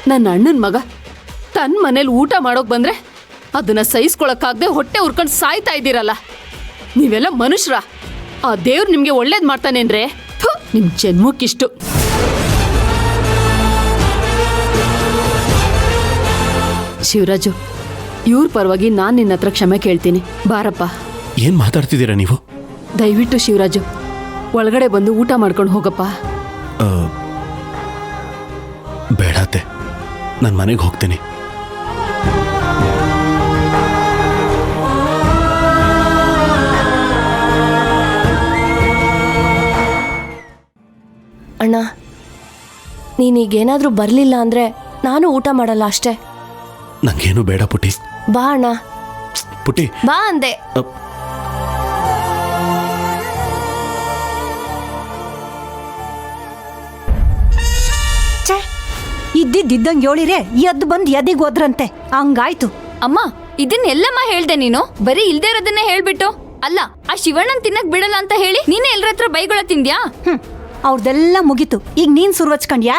ನನ್ನ ಅಣ್ಣನ ಮಗ ತನ್ನ ಮನೇಲಿ ಊಟ ಮಾಡೋಕ್ ಬಂದ್ರೆ ಅದನ್ನ ಸಹಿಸ್ಕೊಳಕ್ಕಾಗದೆ ಹೊಟ್ಟೆ ಉರ್ಕೊಂಡು ಸಾಯ್ತಾ ಇದ್ದೀರಲ್ಲ. ನೀವೆಲ್ಲ ಮನುಷ್ಯರ? ಆ ದೇವ್ರು ನಿಮ್ಗೆ ಒಳ್ಳೇದ್ ಮಾಡ್ತಾನೇನ್ರೆ? ನಿಮ್ ಜನ್ಮಕ್ಕಿಷ್ಟು. ಶಿವರಾಜು, ಇವ್ರ ಪರವಾಗಿ ನಾನು ನಿನ್ನ ಹತ್ರ ಕ್ಷಮೆ ಕೇಳ್ತೀನಿ. ಬಾರಪ್ಪ. ಏನ್ ಮಾತಾಡ್ತಿದ್ದೀರಾ ನೀವು? ದಯವಿಟ್ಟು ಶಿವರಾಜು, ಒಳಗಡೆ ಬಂದು ಊಟ ಮಾಡ್ಕೊಂಡು ಹೋಗಪ್ಪ. ಬೇಡತ್ತೆ, ನಾನು ಮನೆಗೆ ಹೋಗ್ತೀನಿ. ಅಣ್ಣ, ನೀನೀಗೇನಾದ್ರೂ ಬರಲಿಲ್ಲ ಅಂದ್ರೆ ನಾನು ಊಟ ಮಾಡಲ್ಲ ಅಷ್ಟೇ. ನಂಗೇನು ಬೇಡ ಪುಟಿ. ಬಾ ಅಣ್ಣ. ಪುಟಿ ಬಾ ಅಂದೆ. ಇದ್ದಿದ್ದಂಗೆ ಹೇಳಿರೆ ಎದ್ದು ಬಂದು ಎದಿಗೆ ಹೋದ್ರಂತೆ, ಹಂಗಾಯ್ತು. ಅಮ್ಮ, ಇದನ್ನೆಲ್ಲಮ್ಮ ಹೇಳ್ದೆ ನೀನು? ಬರೀ ಇಲ್ದೇ ಇರೋದನ್ನೇ ಹೇಳ್ಬಿಟ್ಟು. ಅಲ್ಲ, ಆ ಶಿವಣ್ಣನ್ ತಿನ್ನಕ್ ಬಿಡಲ್ಲ ಅಂತ ಹೇಳಿ ನೀನೇ ಎಲ್ರ ಹತ್ರ ಬೈಗೊಳ ತಿಂದ್ಯಾ? ಅವ್ರದೆಲ್ಲ ಮುಗೀತು. ಈಗ ನೀನ್ ಸುರ್ವಚ್ಕಂಡ್ಯಾ?